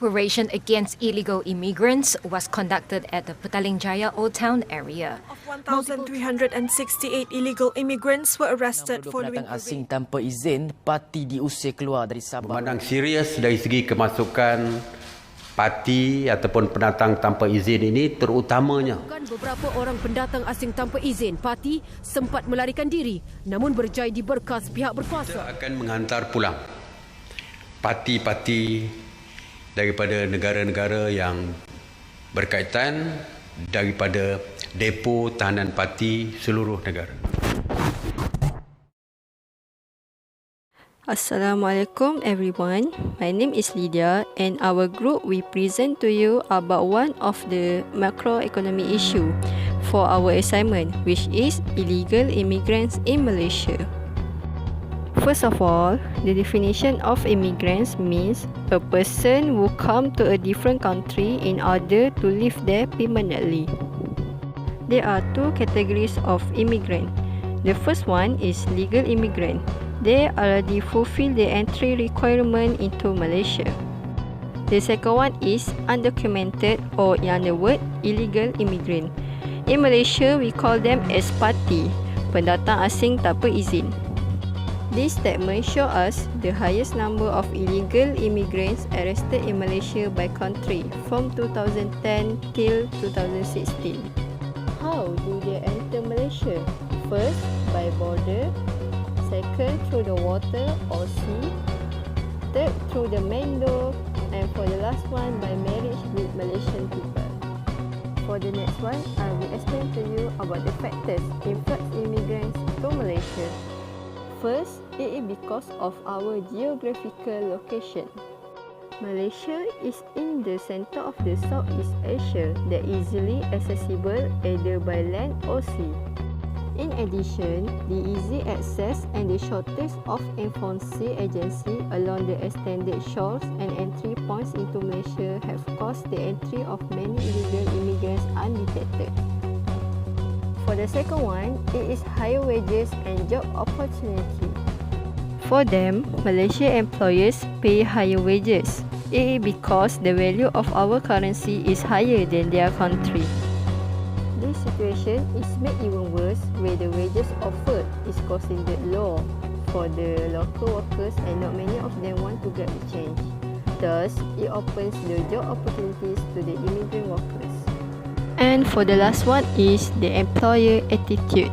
Operation against illegal immigrants was conducted at the Petaling Jaya Old Town area. Of 1,368 illegal immigrants were arrested following pendatang asing tanpa izin parti diusir keluar dari Sabah. Memandang serius dari segi kemasukan parti ataupun pendatang tanpa izin ini terutamanya. Beberapa orang pendatang asing tanpa izin parti sempat melarikan diri namun berjaya diberkas pihak berkuasa. Kita akan menghantar pulang parti-parti daripada negara-negara yang berkaitan daripada depo tahanan parti seluruh negara. Assalamualaikum everyone. My name is Lydia and our group we present to you about one of the macroeconomic issue for our assignment, which is illegal immigrants in Malaysia. First of all, the definition of immigrants means a person who come to a different country in order to live there permanently. There are two categories of immigrant. The first one is legal immigrant. They already fulfill the entry requirement into Malaysia. The second one is undocumented, or in other words, illegal immigrant. In Malaysia, we call them as parti, pendatang asing tanpa izin. This statement shows us the highest number of illegal immigrants arrested in Malaysia by country from 2010 till 2016. How do they enter Malaysia? First, by border. Second, through the water or sea. Third, through the main door. And for the last one, by marriage with Malaysian people. For the next one, I will explain to you about the factors influx immigrants to Malaysia. First, it is because of our geographical location. Malaysia is in the center of the Southeast Asia that is easily accessible either by land or sea. In addition, the easy access and the shortage of enforcement agency along the extended shores and entry points into Malaysia have caused the entry of many illegal immigrants undetected. For the second one, it is higher wages and job opportunity. For them, Malaysia employers pay higher wages. It is because the value of our currency is higher than their country. This situation is made even worse where the wages offered is considered low for the local workers and not many of them want to get the change. Thus, it opens the job opportunities to the immigrant workers. And for the last one is the employer attitude.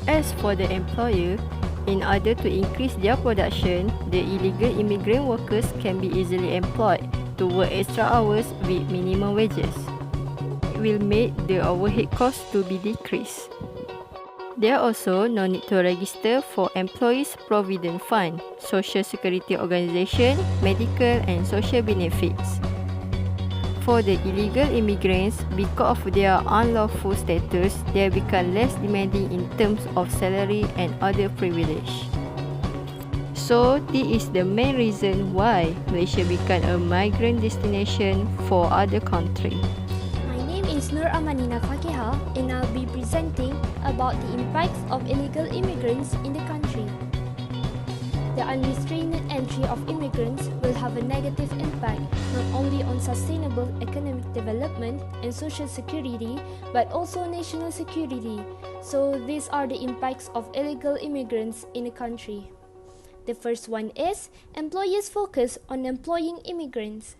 As for the employer, in order to increase their production, the illegal immigrant workers can be easily employed to work extra hours with minimum wages. It will make the overhead cost to be decreased. There are also no need to register for employees' provident fund, social security organisation, medical and social benefits. For the illegal immigrants, because of their unlawful status, they become less demanding in terms of salary and other privilege. So, this is the main reason why Malaysia became a migrant destination for other countries. My name is Nur Amanina Faqihah and I'll be presenting about the impacts of illegal immigrants in the country. The unrestrained entry of immigrants will have a negative impact not only on sustainable economic development and social security, but also national security. So these are the impacts of illegal immigrants in the country. The first one is employers focus on employing immigrants.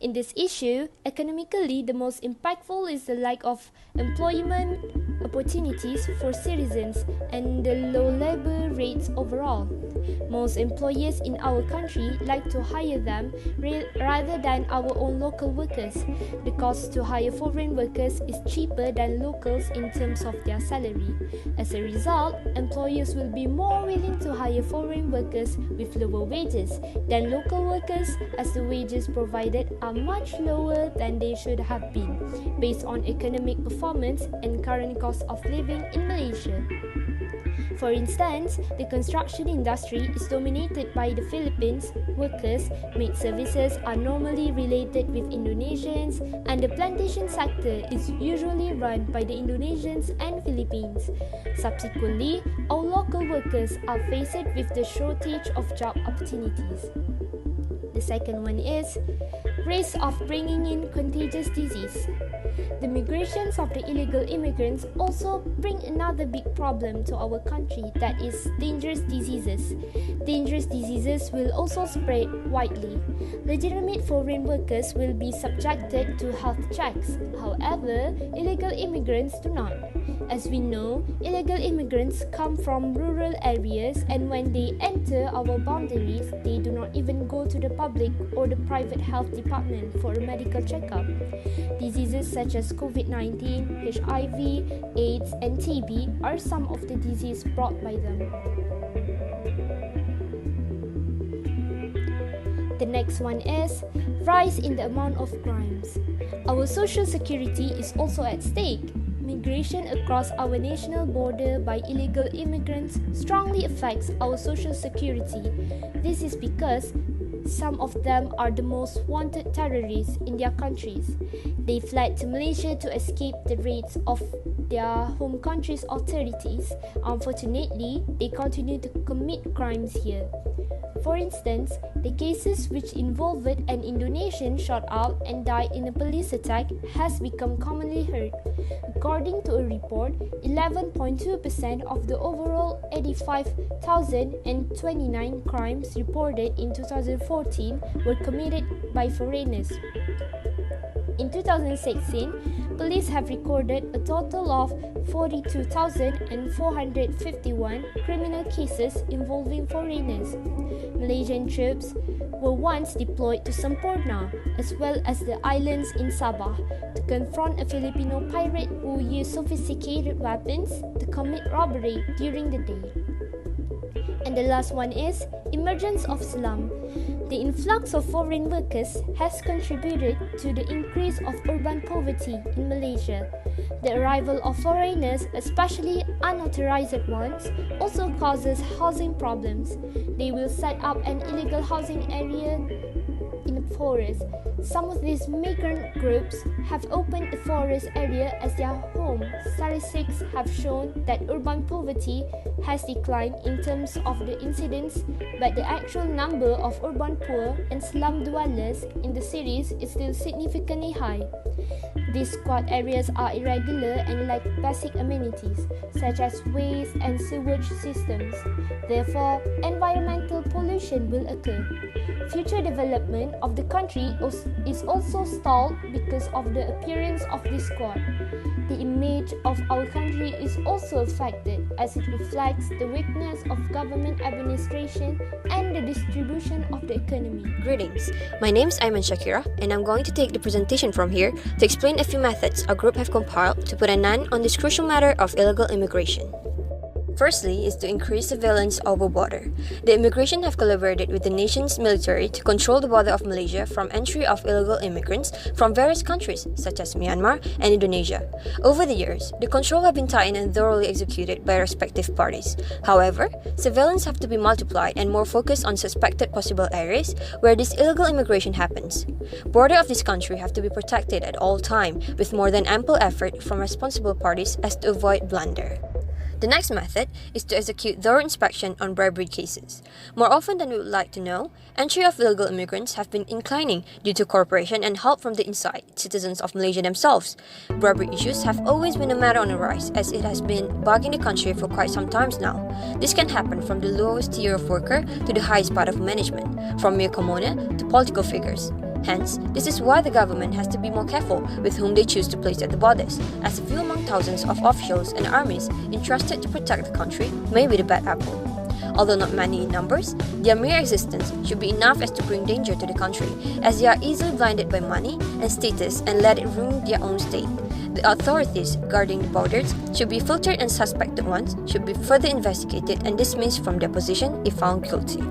In this issue, economically, the most impactful is the lack of employment opportunities for citizens and the low labor rates overall. Most employers in our country like to hire them rather than our own local workers. The cost to hire foreign workers is cheaper than locals in terms of their salary. As a result, employers will be more willing to hire foreign workers with lower wages than local workers, as the wages provided are much lower than they should have been, based on economic performance and current cost of living in Malaysia. For instance, the construction industry is dominated by the Philippines workers, maid services are normally related with Indonesians, and the plantation sector is usually run by the Indonesians and Philippines. Subsequently, our local workers are faced with the shortage of job opportunities. The second one is risk of bringing in contagious disease. The migrations of the illegal immigrants also bring another big problem to our country, that is dangerous diseases. Dangerous diseases will also spread widely. Legitimate foreign workers will be subjected to health checks. However, illegal immigrants do not. As we know, illegal immigrants come from rural areas, and when they enter our boundaries, they do not even go to the public or the private health department for a medical checkup. Diseases such as COVID-19, HIV, AIDS, and TB are some of the diseases brought by them. The next one is rise in the amount of crimes. Our social security is also at stake. Migration across our national border by illegal immigrants strongly affects our social security. This is because some of them are the most wanted terrorists in their countries. They fled to Malaysia to escape the raids of their home country's authorities. Unfortunately, they continue to commit crimes here. For instance, the cases which involved an Indonesian shot out and died in a police attack has become commonly heard. According to a report, 11.2% of the overall 85,029 crimes reported in 2014 were committed by foreigners. In 2016, police have recorded a total of 42,451 criminal cases involving foreigners. Malaysian troops were once deployed to Semporna, as well as the islands in Sabah, to confront a Filipino pirate who used sophisticated weapons to commit robbery during the day. And the last one is emergence of slum. The influx of foreign workers has contributed to the increase of urban poverty in Malaysia. The arrival of foreigners, especially unauthorized ones, also causes housing problems. They will set up an illegal housing area in the forest. Some of these migrant groups have opened the forest area as their home. Statistics have shown that urban poverty has declined in terms of the incidence, but the actual number of urban poor and slum dwellers in the cities is still significantly high. These squat areas are irregular and lack basic amenities, such as waste and sewage systems. Therefore, environmental pollution will occur. Future development of the country is also stalled because of the appearance of this squat. The image of our country is also affected as it reflects the weakness of government administration and the distribution of the economy. Greetings, my name is Aiman Shakirah, and I'm going to take the presentation from here to explain a few methods our group have compiled to put an end on this crucial matter of illegal immigration. Firstly is to increase surveillance over border. The immigration have collaborated with the nation's military to control the border of Malaysia from entry of illegal immigrants from various countries such as Myanmar and Indonesia. Over the years, the control have been tightened and thoroughly executed by respective parties. However, surveillance have to be multiplied and more focused on suspected possible areas where this illegal immigration happens. Border of this country have to be protected at all time with more than ample effort from responsible parties as to avoid blunder. The next method is to execute thorough inspection on bribery cases. More often than we would like to know, entry of illegal immigrants have been inclining due to cooperation and help from the inside citizens of Malaysia themselves. Bribery issues have always been a matter on the rise as it has been bugging the country for quite some time now. This can happen from the lowest tier of worker to the highest part of management, from mere commoner to political figures. Hence, this is why the government has to be more careful with whom they choose to place at the borders, as a few among thousands of officials and armies entrusted to protect the country may be the bad apple. Although not many in numbers, their mere existence should be enough as to bring danger to the country, as they are easily blinded by money and status and let it ruin their own state. The authorities guarding the borders should be filtered and suspected ones should be further investigated and dismissed from their position if found guilty.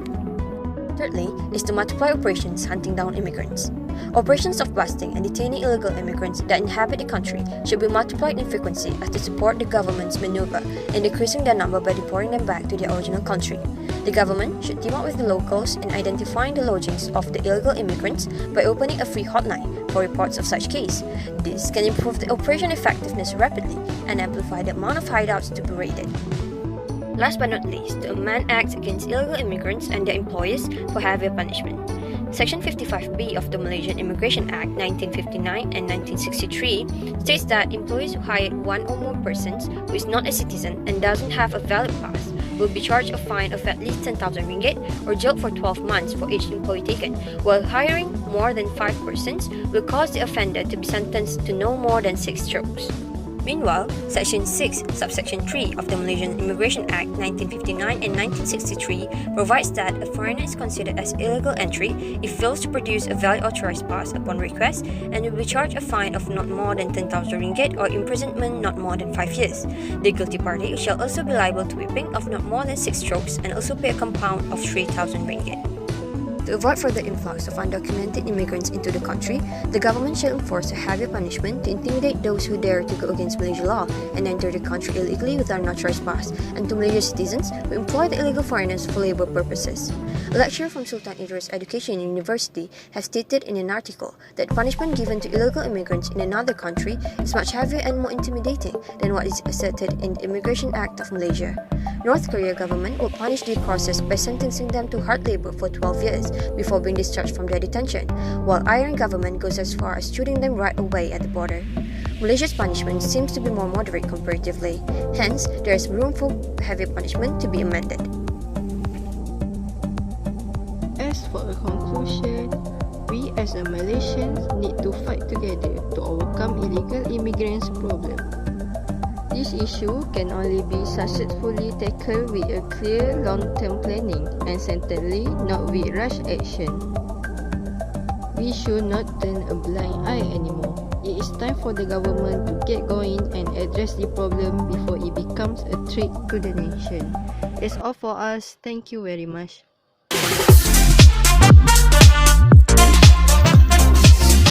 Thirdly is to multiply operations hunting down immigrants. Operations of busting and detaining illegal immigrants that inhabit the country should be multiplied in frequency as to support the government's maneuver in decreasing their number by deporting them back to their original country. The government should team up with the locals in identifying the lodgings of the illegal immigrants by opening a free hotline for reports of such case. This can improve the operation effectiveness rapidly and amplify the amount of hideouts to be raided. Last but not least, to amend acts against illegal immigrants and their employers for heavier punishment. Section 55B of the Malaysian Immigration Act 1959 and 1963 states that employees who hire one or more persons who is not a citizen and doesn't have a valid pass will be charged a fine of at least 10,000 ringgit or jailed for 12 months for each employee taken, while hiring more than 5 persons will cause the offender to be sentenced to no more than 6 strokes. Meanwhile, Section 6, Subsection 3 of the Malaysian Immigration Act 1959 and 1963 provides that a foreigner is considered as illegal entry if fails to produce a valid authorized pass upon request and will be charged a fine of not more than 10,000 ringgit or imprisonment not more than 5 years. The guilty party shall also be liable to whipping of not more than 6 strokes and also pay a compound of 3,000 ringgit. To avoid further influx of undocumented immigrants into the country, the government shall enforce a heavy punishment to intimidate those who dare to go against Malaysian law and enter the country illegally without an authorized pass, and to Malaysian citizens who employ the illegal foreigners for labor purposes. A lecturer from Sultan Idris Education University has stated in an article that punishment given to illegal immigrants in another country is much heavier and more intimidating than what is asserted in the Immigration Act of Malaysia. North Korea government will punish the crosses by sentencing them to hard labor for 12 years before being discharged from their detention, while Iran government goes as far as shooting them right away at the border. Malaysia's punishment seems to be more moderate comparatively, hence there is room for heavy punishment to be amended. As for a conclusion, we as a Malaysians need to fight together to overcome illegal immigrants' problem. This issue can only be successfully tackled with a clear long-term planning and certainly not with rush action. We should not turn a blind eye anymore. It is time for the government to get going and address the problem before it becomes a threat to the nation. That's all for us. Thank you very much.